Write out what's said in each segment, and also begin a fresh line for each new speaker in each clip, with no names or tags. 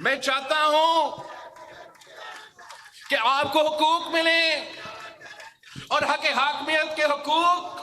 میں چاہتا ہوں کہ آپ کو حقوق ملیں، اور حق حاکمیت کے حقوق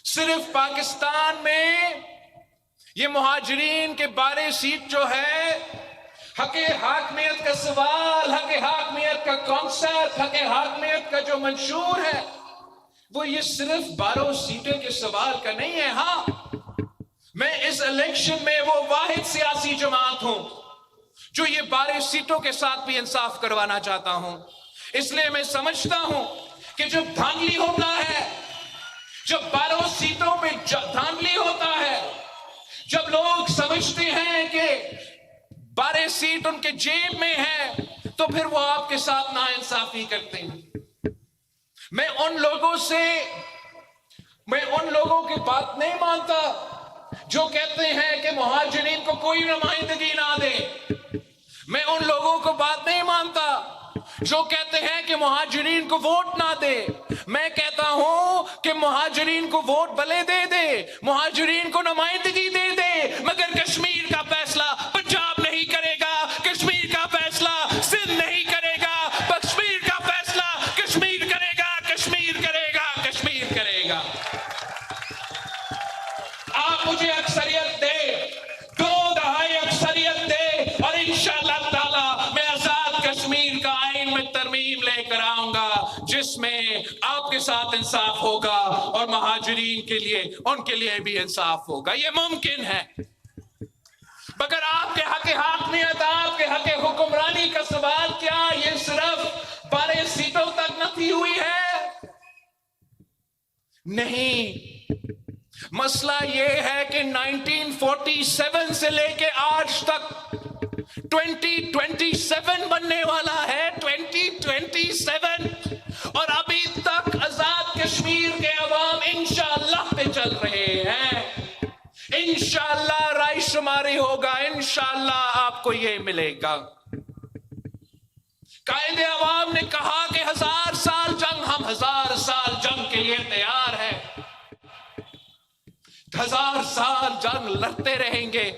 صرف پاکستان میں یہ مہاجرین کے بارے سیٹ جو ہے، حق حاکمیت کا سوال، حق حاکمیت کا کانسیپٹ، حق حاکمیت کا جو منشور ہے، وہ یہ صرف 12 سیٹوں کے سوال کا نہیں ہے۔ ہاں، میں اس الیکشن میں وہ واحد سیاسی جماعت ہوں جو یہ 12 سیٹوں کے ساتھ بھی انصاف کروانا چاہتا ہوں۔ اس لیے میں سمجھتا ہوں کہ جب دھاندلی ہوتا ہے، جب 12 سیٹوں پہ دھاندلی ہوتا ہے، جب لوگ سمجھتے ہیں کہ 12 سیٹ ان کے جیب میں ہے، تو پھر وہ آپ کے ساتھ ناانصافی کرتے ہیں۔ میں ان لوگوں کی بات نہیں مانتا جو کہتے ہیں کہ مہاجرین کو کوئی نمائندگی نہ دے۔ میں ان لوگوں کو بات نہیں مانتا جو کہتے ہیں کہ مہاجرین کو ووٹ نہ دے۔ میں کہتا ہوں کہ مہاجرین کو ووٹ بھلے دے دے، مہاجرین کو نمائندگی دے دے، مگر کشمیر کا فیصلہ پنجاب نہیں کرے گا، کشمیر کا فیصلہ سندھ نہیں کرے گا، کشمیر کا فیصلہ کشمیر کرے گا، کشمیر کرے گا، کشمیر کرے گا۔ آپ مجھے اکثریت دے، 2 دہائی اکثریت دے، اور انشاءاللہ تعالی میں آزاد کشمیر کا آئین میں ترمیم لے کر آؤں گا جس میں آپ کے ساتھ انصاف ہوگا اور مہاجرین کے لیے، ان کے لیے بھی انصاف ہوگا۔ یہ ممکن ہے، مگر آپ کے حق حاکمیت، آپ کے حق حکمرانی کا سوال کیا یہ صرف 12 سیٹوں تک نفی ہوئی ہے؟ نہیں، مسئلہ یہ ہے کہ 1947 سے لے کے آج تک 2027 بننے والا ہے، 2027، اور ابھی تک آزاد کشمیر کے عوام انشاءاللہ پہ چل رہے ہیں۔ انشاءاللہ رائے شماری ہوگا، انشاءاللہ آپ کو یہ ملے گا۔ قائد عوام نے کہا کہ 1000 سال جنگ، ہم 1000 سال جنگ کے لیے تیار ہیں، 1000 سال جنگ لڑتے رہیں گے،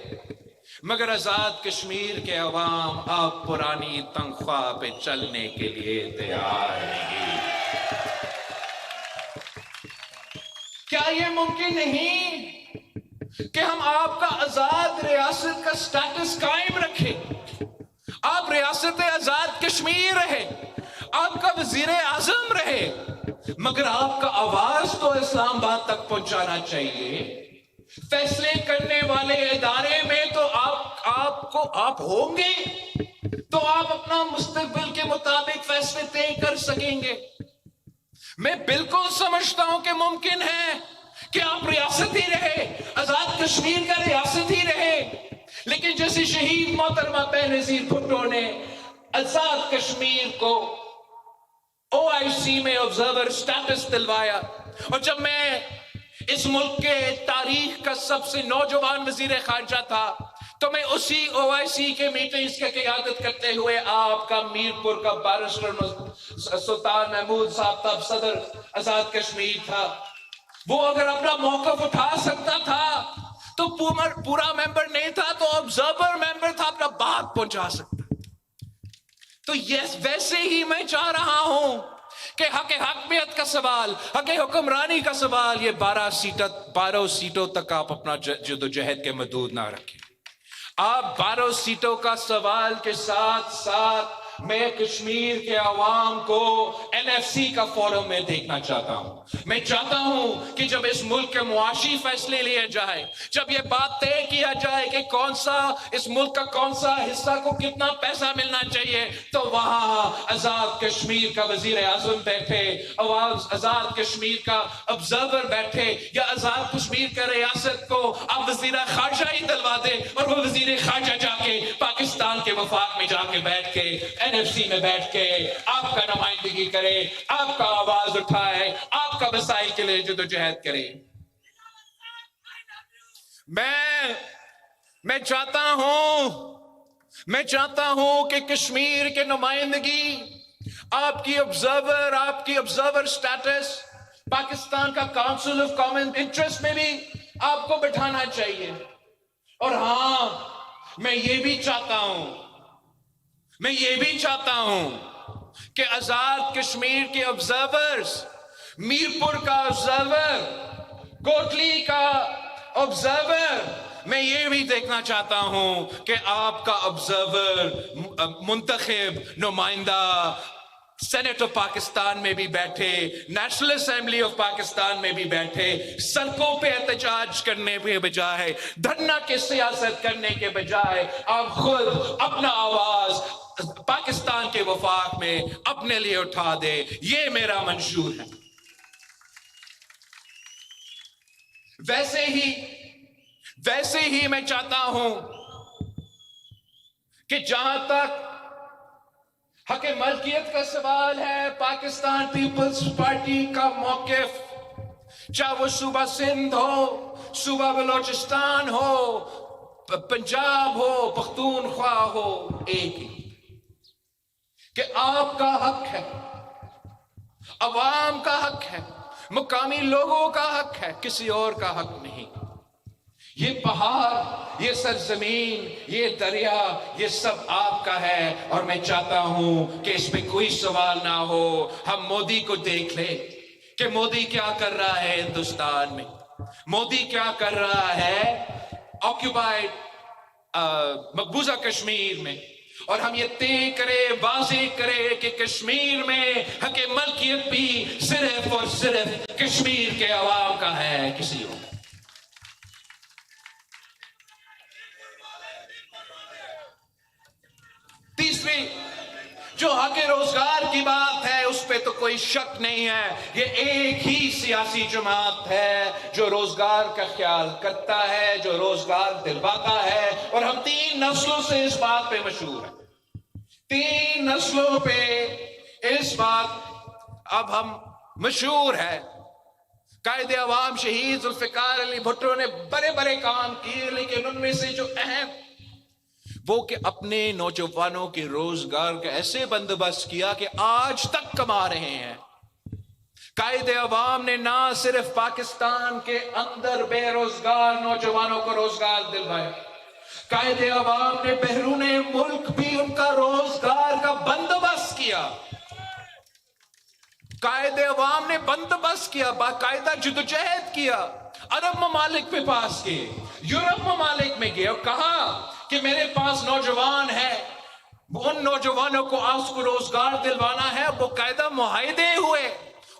مگر آزاد کشمیر کے عوام آپ پرانی تنخواہ پہ چلنے کے لیے تیار نہیں۔ کیا یہ ممکن نہیں کہ ہم آپ کا آزاد ریاست کا سٹیٹس قائم رکھیں؟ آپ ریاست آزاد کشمیر رہے، آپ کا وزیر اعظم رہے، مگر آپ کا آواز تو اسلام آباد تک پہنچانا چاہیے۔ فیصلے کرنے والے ادارے میں تو آپ ہوں گے، تو آپ اپنا مستقبل کے مطابق فیصلے طے کر سکیں گے۔ میں بالکل سمجھتا ہوں کہ ممکن ہے کہ آپ ریاست ہی رہے، آزاد کشمیر کا ریاست ہی رہے، لیکن جیسے شہید محترمہ بے نظیر بھٹو نے آزاد کشمیر کو OIC میں آبزرور سٹیٹس دلوایا، اور جب میں اس ملک کے تاریخ کا سب سے نوجوان وزیر خارجہ تھا تو میں اسی OIC کے میٹنگز کی قیادت کرتے ہوئے آپ کا میرپور کا بیرسٹر سلطان محمود صاحب تب صدر آزاد کشمیر تھا، وہ اگر اپنا موقف اٹھا سکتا تھا تو پورا ممبر نہیں تھا تو آبزرور ممبر تھا، اپنا بات پہنچا سکتا۔ تو یس، ویسے ہی میں چاہ رہا ہوں کہ حق حاکمیت کا سوال، حق حکمرانی کا سوال، یہ 12 سیٹوں تک آپ اپنا جدوجہد کے محدود نہ رکھیں۔ آپ 12 سیٹوں کا سوال کے ساتھ ساتھ میں کشمیر کے عوام کو NFC کا فورم میں دیکھنا چاہتا ہوں۔ میں چاہتا ہوں کہ جب اس ملک کے معاشی فیصلے لیے جائے، جب یہ بات طے کیا جائے کہ اس ملک کا کون سا حصہ کو کتنا پیسہ ملنا چاہیے، تو وہاں آزاد کشمیر کا وزیر اعظم بیٹھے، آزاد کشمیر کا آبزرور بیٹھے، یا آزاد کشمیر کا ریاست کو آپ وزیر خارجہ ہی دلوا دیں، اور وہ وزیر خارجہ جا کے پاکستان کے وفاق میں جا کے بیٹھ کے NFC میں بیٹھ کے آپ کا نمائندگی کرے، آپ کا آواز اٹھائے، آپ کا مسائل کے لیے جدوجہد کرے۔ میں چاہتا ہوں کہ کشمیر کے نمائندگی، آپ کی آبزرور سٹیٹس پاکستان کا کاؤنسل آف کامن انٹرسٹ میں بھی آپ کو بٹھانا چاہیے۔ اور ہاں، میں یہ بھی چاہتا ہوں میں یہ بھی چاہتا ہوں کہ آزاد کشمیر کے آبزرورز، میرپور کا آبزرور، کوٹلی کا آبزرور، میں یہ بھی دیکھنا چاہتا ہوں کہ آپ کا آبزرور منتخب نمائندہ سینٹ آف پاکستان میں بھی بیٹھے، نیشنل اسمبلی آف پاکستان میں بھی بیٹھے، سڑکوں پہ احتجاج کرنے کے بجائے، دھرنا کی سیاست کرنے کے بجائے آپ خود اپنا آواز پاکستان کے وفاق میں اپنے لیے اٹھا دے. یہ میرا منشور ہے. ویسے ہی میں چاہتا ہوں کہ جہاں تک حق ملکیت کا سوال ہے، پاکستان پیپلز پارٹی کا موقف، چاہے وہ صوبہ سندھ ہو، صوبہ بلوچستان ہو، پنجاب ہو، پختونخوا ہو، ایک ہی کہ آپ کا حق ہے، عوام کا حق ہے، مقامی لوگوں کا حق ہے، کسی اور کا حق نہیں. یہ پہاڑ، یہ سرزمین، یہ دریا، یہ سب آپ کا ہے. اور میں چاہتا ہوں کہ اس پہ کوئی سوال نہ ہو. ہم مودی کو دیکھ لیں کہ مودی کیا کر رہا ہے ہندوستان میں، مودی کیا کر رہا ہے آکیوپائڈ مقبوضہ کشمیر میں. اور ہم یہ طے کرے، واضح کرے کہ کشمیر میں حق ملکیت بھی صرف اور صرف کشمیر کے عوام کا ہے، کسی اور. تیسری جو حق روزگار کی بات ہے، اس پہ تو کوئی شک نہیں ہے. یہ ایک ہی سیاسی جماعت ہے جو روزگار کا خیال کرتا ہے، جو روزگار دلواتا ہے. اور ہم 3 نسلوں سے اس بات پہ مشہور ہیں. 3 نسلوں پہ اس بات اب ہم مشہور ہے. قائد عوام شہید ذوالفقار علی بھٹو نے بڑے بڑے کام کیے، لیکن ان میں سے جو اہم وہ کہ اپنے نوجوانوں کے روزگار کا ایسے بندوبست کیا کہ آج تک کما رہے ہیں. قائد عوام نے نہ صرف پاکستان کے اندر بے روزگار نوجوانوں کو روزگار دلوایا، قائد عوام نے بیرون ملک بھی ان کا روزگار کا بندوبست کیا. قائد عوام نے بندوبست کیا، باقاعدہ جدوجہد کیا، عرب ممالک پہ پاس کیے، یورپ ممالک میں گئے اور کہا کہ میرے پاس نوجوان ہے، ان نوجوانوں کو آج کو روزگار دلوانا ہے. وہ قاعدہ معاہدے ہوئے.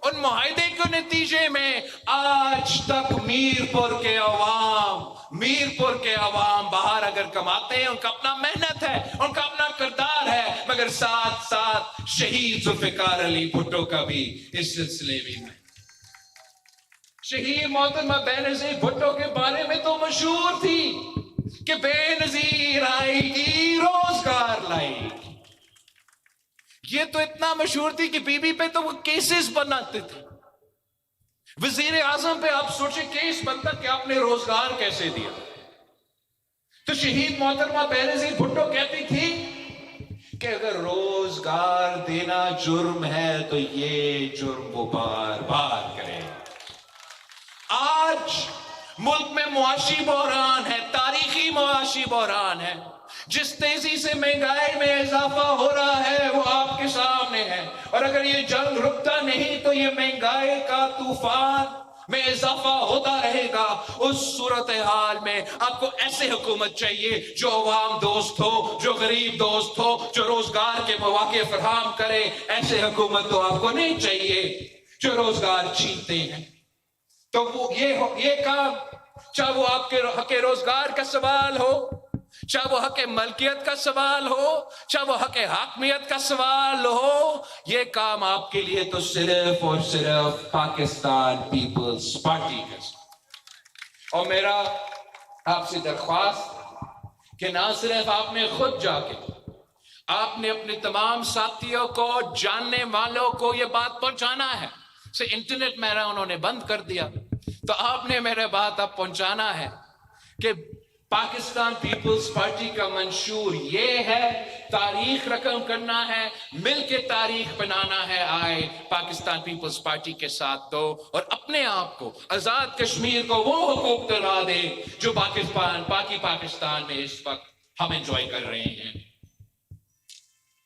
ان معاہدے کے نتیجے میں آج تک میرپور کے عوام باہر اگر کماتے ہیں، ان کا اپنا محنت ہے، ان کا اپنا کردار ہے، مگر ساتھ ساتھ شہید ذوالفقار علی بھٹو کا بھی اس سلسلے میں. شہید محترمہ بینظیر بھٹو کے بارے میں تو مشہور تھی کہ بے نظیر آئے گی، روزگار لائے گی. یہ تو اتنا مشہور تھی کہ بی بی پہ تو وہ کیسز بناتے تھے. وزیر اعظم پہ آپ سوچیں کیس بنتا کہ آپ نے روزگار کیسے دیا. تو شہید محترمہ بینظیر بھٹو کہتی تھی کہ اگر روزگار دینا جرم ہے تو یہ جرم وہ بار بار کرے. آج ملک میں معاشی بحران ہے، تاریخی معاشی بحران ہے. جس تیزی سے مہنگائی میں اضافہ ہو رہا ہے وہ آپ کے سامنے ہے. اور اگر یہ جنگ رکتا نہیں تو یہ مہنگائی کا طوفان میں اضافہ ہوتا رہے گا. اس صورتحال میں آپ کو ایسے حکومت چاہیے جو عوام دوست ہو، جو غریب دوست ہو، جو روزگار کے مواقع فراہم کرے. ایسے حکومت تو آپ کو نہیں چاہیے جو روزگار چھینتے ہیں. تو وہ یہ کام، چاہے وہ آپ کے حق روزگار کا سوال ہو، چاہے وہ حق ملکیت کا سوال ہو، چاہے وہ حق حاکمیت کا سوال ہو، یہ کام آپ کے لیے تو صرف اور صرف پاکستان پیپلز پارٹی کا. اور میرا آپ سے درخواست کہ نہ صرف آپ نے خود جا کے، آپ نے اپنے تمام ساتھیوں کو، جاننے والوں کو یہ بات پہنچانا ہے. سے انٹرنیٹ میرا انہوں نے بند کر دیا، تو آپ نے میرے بات اب پہنچانا ہے کہ پاکستان پیپلز پارٹی کا منشور یہ ہے، تاریخ رقم کرنا ہے، مل کے تاریخ بنانا ہے. آئے پاکستان پیپلز پارٹی کے ساتھ دو اور اپنے آپ کو، آزاد کشمیر کو وہ حقوق دلا دے جو پاکستان میں اس وقت ہم انجوائے کر رہے ہیں.